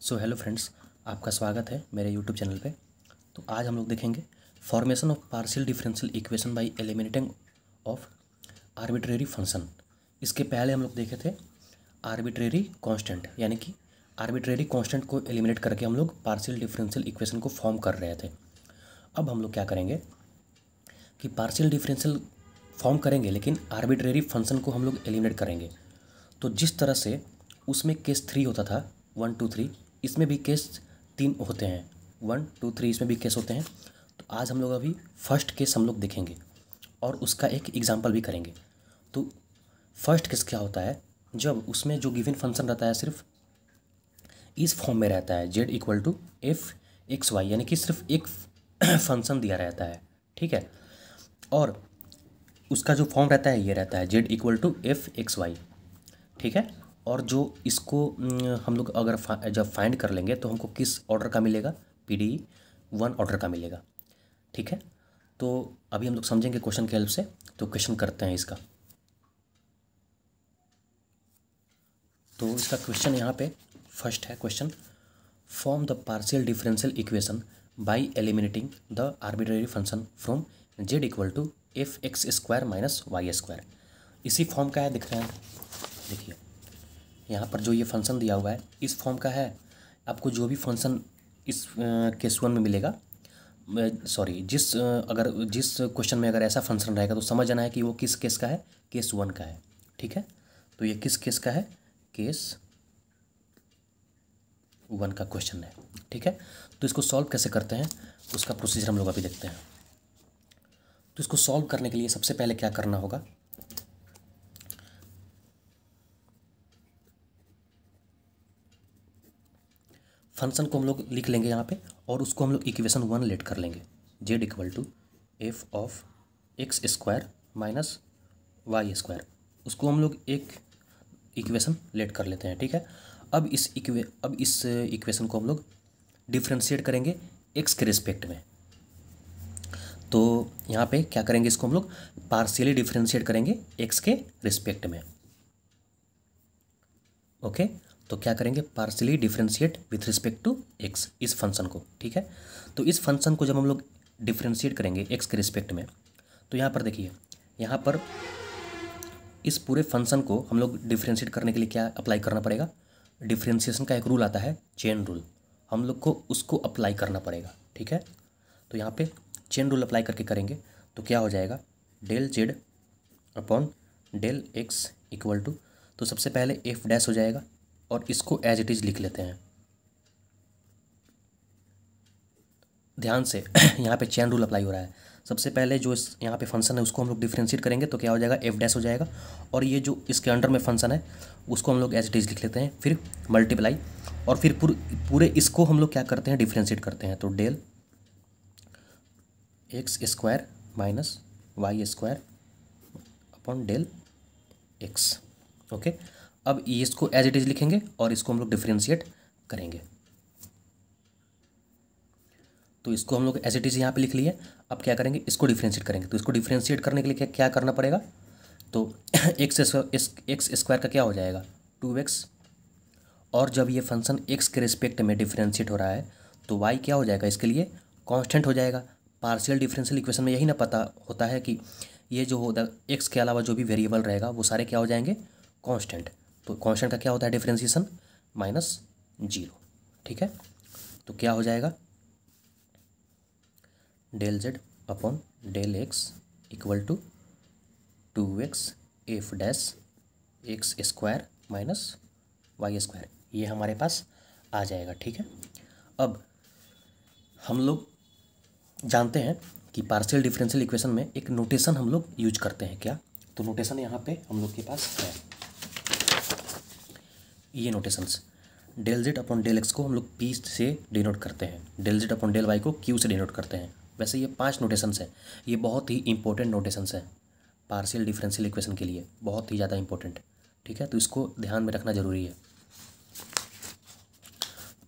Hello friends, आपका स्वागत है मेरे यूट्यूब चैनल पे। तो आज हम लोग देखेंगे formation of partial differential equation by eliminating of arbitrary function. इसके पहले हम लोग देखे थे आर्बिट्रेरी कांस्टेंट, यानी कि आर्बिट्रेरी कांस्टेंट को एलिमिनेट करके हम लोग पार्शियल डिफरेंशियल इक्वेशन को फॉर्म कर रहे थे। अब हम लोग क्या करेंगे कि पार्शियल डिफरेंशियल फॉर्म करेंगे, लेकिन आर्बिट्रेरी फंक्शन को हम लोग एलिमिनेट करेंगे। तो जिस तरह से उसमें केस 3 होता था 1 2 3, इसमें भी केस 3 होते हैं। 1 2 3 इसमें भी केस होते हैं। तो आज हम लोग अभी फर्स्ट केस हम लोग देखेंगे और उसका एक एग्जांपल भी करेंगे। तो फर्स्ट केस क्या होता है, जब उसमें जो गिवन फंक्शन रहता है सिर्फ इस फॉर्म में रहता है z equal to F X Y, यानी कि सिर्फ एक फंक्शन दिया रहता है, ठीक है। और उसका जो फॉर्म रहता है ये रहता है z equal to F X Y, ठीक है। और जो इसको हम लोग अगर जब फाइंड कर लेंगे तो हमको किस ऑर्डर का मिलेगा, पीडीई 1 ऑर्डर का मिलेगा, ठीक है। तो अभी हम लोग समझेंगे क्वेश्चन की हेल्प से। तो क्वेश्चन करते हैं इसका। तो इसका क्वेश्चन यहाँ पे फर्स्ट है question, form the partial differential equation by eliminating the arbitrary function from z equal to F X square minus Y square. इसी फॉर्म का है, दिख रहा है, देखिए यहाँ पर जो ये फंक्शन दिया हुआ है इस फॉर्म का है। आपको जो भी फंक्शन इस केस 1 में मिलेगा, सॉरी अगर जिस क्वेश्चन में अगर ऐसा फंक्शन रहेगा तो समझ जाना है कि वो किस केस का है, केस 1 का है, ठीक है। तो ये किस केस का है, केस 1 का क्वेश्चन है, ठीक है। तो इसको सॉल्व कैसे करते हैं उसका प्रोसीजर हम लोग अभी देखते हैं। तो इसको सॉल्व करने के लिए सबसे पहले क्या करना होगा, फंक्शन को हम लोग लिख लेंगे यहाँ पे और उसको हम लोग इक्वेशन 1 लेट कर लेंगे। z equal to F of X square minus Y square, उसको हम लोग एक इक्वेशन लेट कर लेते हैं, ठीक है। अब इस इक्वेशन को हम लोग डिफ्रेंशिएट करेंगे x के रिस्पेक्ट में। तो यहाँ पे क्या करेंगे, इसको हम लोग पार्शियली डिफ्रेंशिएट करेंगे x के रिस्पेक्ट में, ओके। तो क्या करेंगे, partially differentiate with respect to x इस फंक्शन को, ठीक है। तो इस फंक्शन को जब हम लोग डिफरेंशिएट करेंगे x के रिस्पेक्ट में, तो यहाँ पर देखिए, यहाँ पर इस पूरे फंक्शन को हम लोग डिफरेंशिएट करने के लिए क्या अप्लाई करना पड़ेगा, डिफरेंशिएशन का एक रूल आता है, चेन रूल, हम लोग को उसको अप्लाई करना पड़ेगा, ठीक है। तो यहाँ पे चेन रूल अप्लाई करके करेंगे तो क्या हो जाएगा, del Z upon del X equal to, तो सबसे पहले एफ डैश हो जाएगा और इसको एज इट इज़ लिख लेते हैं। ध्यान से यहाँ पे चेन रूल अप्लाई हो रहा है। सबसे पहले जो इस यहाँ पे फंक्शन है उसको हम लोग डिफरेंशिएट करेंगे तो क्या हो जाएगा, एफ डैश हो जाएगा, और ये जो इसके अंडर में फंक्शन है उसको हम लोग एज इट इज़ लिख लेते हैं, फिर मल्टीप्लाई, और फिर पूरे इसको हम लोग क्या करते हैं, डिफरेंशिएट करते हैं। तो del X square minus Y square upon del X, okay. अब इसको एज इट इज़ लिखेंगे और इसको हम लोग डिफरेंशिएट करेंगे। तो इसको हम लोग एज इट इज़ यहाँ पे लिख लिए। अब क्या करेंगे, इसको डिफरेंशिएट करेंगे। तो इसको डिफरेंशिएट करने के लिए क्या क्या करना पड़ेगा, तो एक्स स्क्वायर का क्या हो जाएगा, 2x, और जब ये फंक्शन x के रिस्पेक्ट में डिफरेंशिएट हो रहा है तो y क्या हो जाएगा, इसके लिए कांस्टेंट हो जाएगा। पार्शियल डिफरेंशियल इक्वेशन में यही ना पता होता है कि ये जो होता है x के अलावा जो भी वेरिएबल रहेगा वो सारे क्या हो जाएंगे, कांस्टेंट। तो कांस्टेंट का क्या होता है, डिफरेंशिएशन -0, ठीक है। तो क्या हो जाएगा, del Z upon del X equal to 2x F dash X square minus Y square, ये हमारे पास आ जाएगा, ठीक है। अब हम लोग जानते हैं कि पार्शियल डिफरेंशियल इक्वेशन में एक नोटेशन हम लोग यूज करते हैं, क्या, तो नोटेशन यहाँ पे हम लोग के पास है, ये notations, del Z upon del X को हम लोग पी से डिनोट करते हैं, del Z upon del Y को क्यू से डिनोट करते हैं। वैसे ये 5 नोटेशंस हैं, ये बहुत ही इंपॉर्टेंट नोटेशंस हैं पार्शियल डिफरेंशियल इक्वेशन के लिए, बहुत ही ज़्यादा इंपॉर्टेंट, ठीक है। तो इसको ध्यान में रखना ज़रूरी है।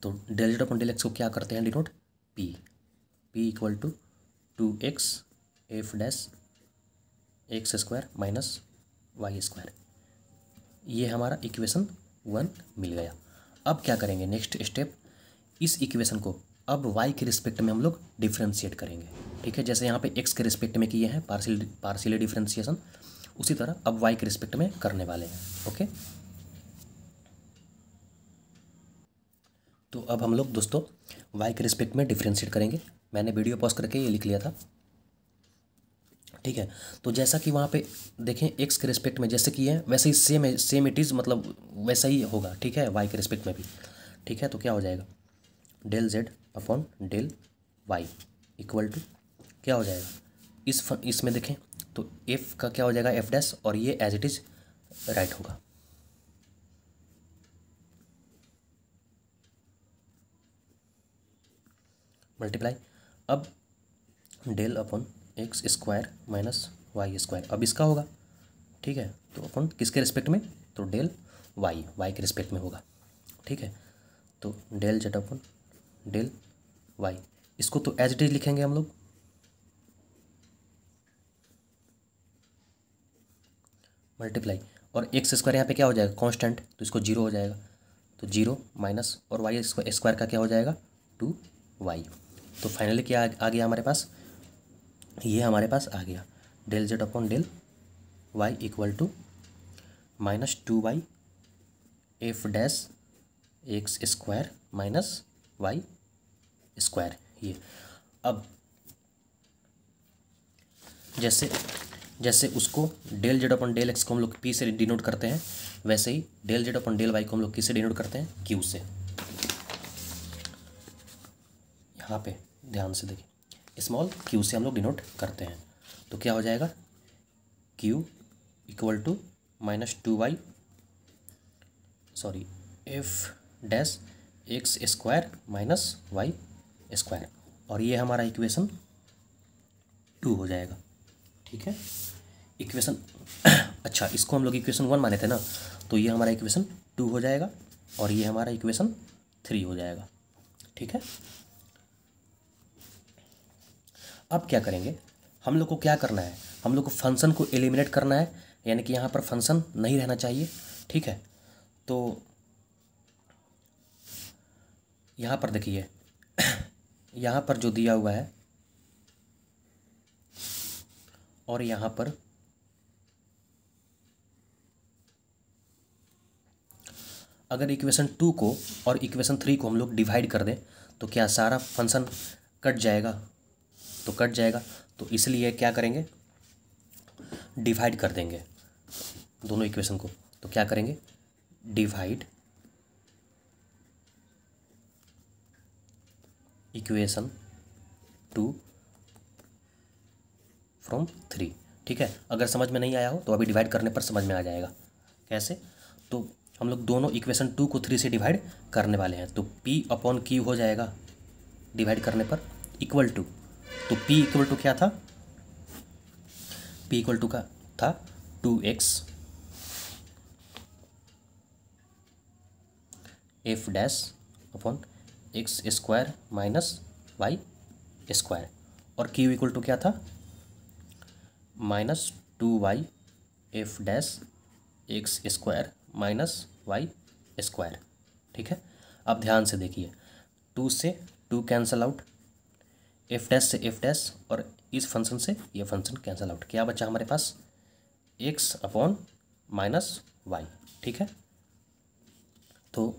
तो del Z upon del X को क्या करते हैं, denote P equal to 2x F dash X square minus Y square, ये हमारा इक्वेशन 1 मिल गया। अब क्या करेंगे, नेक्स्ट स्टेप, इस इक्वेशन को अब y के रिस्पेक्ट में हम लोग डिफ्रेंशिएट करेंगे। ठीक है, जैसे यहाँ पे x के रिस्पेक्ट में किए हैं पार्शियली डिफ्रेंशिएशन, उसी तरह अब y के रिस्पेक्ट में करने वाले हैं। ओके, तो अब हम लोग दोस्तों y के रिस्पेक्ट में डिफ्रेंशिएट करेंगे। मैंने वीडियो पॉज करके ये लिख लिया था। ठीक है, तो जैसा कि वहाँ पे देखें x के रिस्पेक्ट में जैसे किए हैं वैसे ही सेम इट इज़, मतलब वैसा ही होगा। ठीक है, y के रिस्पेक्ट में भी। ठीक है, तो क्या हो जाएगा, del z upon del y equal to क्या हो जाएगा, इसमें देखें तो f का क्या हो जाएगा f डैश, और ये एज इट इज़ राइट होगा। मल्टीप्लाई, अब del upon X square minus Y square, अब इसका होगा। ठीक है, तो अपन किसके रिस्पेक्ट में, तो डेल वाई के रिस्पेक्ट में होगा। ठीक है, तो del Z upon del Y, इसको तो एज इट इज लिखेंगे हम लोग। मल्टीप्लाई, और एक्स स्क्वायर यहाँ पे क्या हो जाएगा, कांस्टेंट, तो इसको जीरो हो जाएगा, तो जीरो माइनस और वाई स्क्वायर का क्या हो जाएगा 2y। तो फाइनली क्या आ गया हमारे पास, ये हमारे पास आ गया del Z upon del Y equal to -2y F dash X square minus Y square. ये अब जैसे उसको del Z upon del X को हम लोग पी से डिनोट करते हैं, वैसे ही del Z upon del Y को हम लोग किससे डिनोट करते हैं, क्यू से। यहाँ पे ध्यान से देखिए, स्मॉल क्यू से हम लोग डिनोट करते हैं, तो क्या हो जाएगा Q equal to -2y sorry F dash X square minus Y square, और ये हमारा इक्वेशन 2 हो जाएगा। ठीक है, इक्वेशन अच्छा, इसको हम लोग इक्वेशन 1 माने थे ना, तो ये हमारा इक्वेशन 2 हो जाएगा और ये हमारा इक्वेशन 3 हो जाएगा। ठीक है, अब क्या करेंगे, हम लोग को क्या करना है, हम लोग को फंक्शन को एलिमिनेट करना है, यानी कि यहाँ पर फंक्शन नहीं रहना चाहिए। ठीक है, तो यहाँ पर देखिए यहाँ पर जो दिया हुआ है और यहाँ पर अगर इक्वेशन 2 को और इक्वेशन 3 को हम लोग डिवाइड कर दें तो क्या सारा फंक्शन कट जाएगा, तो कट जाएगा, तो इसलिए क्या करेंगे, डिवाइड कर देंगे दोनों इक्वेशन को। तो क्या करेंगे, डिवाइड इक्वेशन 2 फ्रॉम 3। ठीक है, अगर समझ में नहीं आया हो तो अभी डिवाइड करने पर समझ में आ जाएगा कैसे। तो हम लोग दोनों इक्वेशन 2 को 3 से डिवाइड करने वाले हैं, तो P अपॉन Q हो जाएगा डिवाइड करने पर इक्वल टू, तो P इक्वल टू क्या था, P इक्वल टू का था 2x F dash upon X square minus Y square, और Q इक्वल टू क्या था -2y F dash X square minus Y square. ठीक है, अब ध्यान से देखिए, 2 से 2 कैंसल आउट, एफ डैश से एफ डैश, और इस फंक्शन से ये फंक्शन कैंसल आउट, क्या बचा हमारे पास x अपॉन माइनस वाई। ठीक है, तो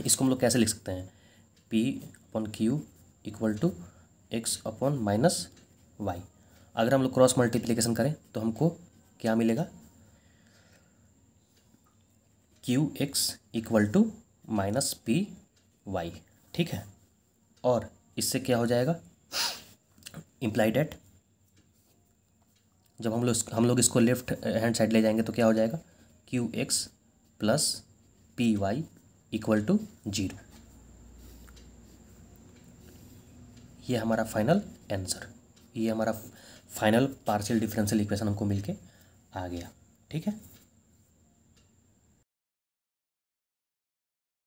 इसको हम लोग कैसे लिख सकते हैं, P upon Q equal to x upon minus y. अगर हम लोग क्रॉस मल्टीप्लिकेशन करें तो हमको क्या मिलेगा, QX इक्वल टू -PY। ठीक है, और इससे क्या हो जाएगा, इम्प्लाइड एट, जब हम लोग इसको लेफ्ट हैंड साइड ले जाएंगे तो क्या हो जाएगा, QX plus PY equal to 0। ये हमारा फाइनल आंसर, ये हमारा फाइनल पार्शियल डिफरेंशियल इक्वेशन हमको मिलके आ गया। ठीक है।